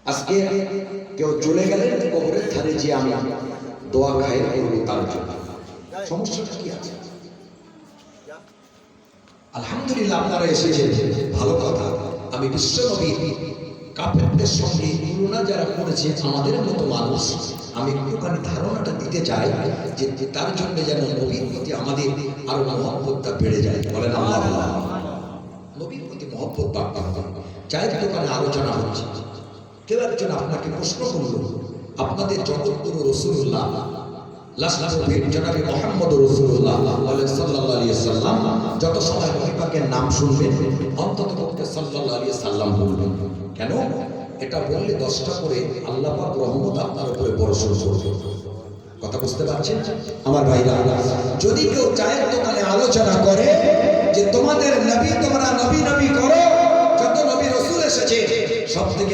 আজকে কেউ চলে গেলেন কবরের ধারে যে আমি দোয়া খাই করবো তার জন্য, সমস্যাটা কি আছে? আলহামদুলিল্লাহ আপনারা এসেছেন, ভালো কথা। আমি বিশ্ব নবীর কাফেরদের সঙ্গে তুলনা যারা করেছে আমাদের মতো মানুষ, আমি একটুখানি ধারণাটা দিতে চাই যে তার জন্য যেন নবীর প্রতি আমাদের আরো মহব্বতটা বেড়ে যায়। বলেন আল্লাহ। নবীর প্রতি মহব্বত চায়ের দোকানে আলোচনা হচ্ছে, কেউ একজন আপনাকে প্রশ্ন করল, আপনাদের জগৎগুরু রাসূলুল্লাহ জনাবে মুহাম্মদ রাসূলুল্লাহ সাল্লাল্লাহু আলাইহি সাল্লাম যত সময় নবী পাকের নাম শুনবেন অন্ততপক্ষে সাল্লাল্লাহু আলাইহি সাল্লাম বলবেন। কেন? এটা বললে 10টা করে আল্লাহ পাক রহমত আপনার উপরে বর্ষণ করবে। কথা বুঝতে পারছেন আমার ভাইরা? যদি কেউ চায়ের দোকানে আলোচনা করে যে তোমাদের নবী, তোমরা নবী নবী করো, যত নবী রাসূল এসেছে সব থেকে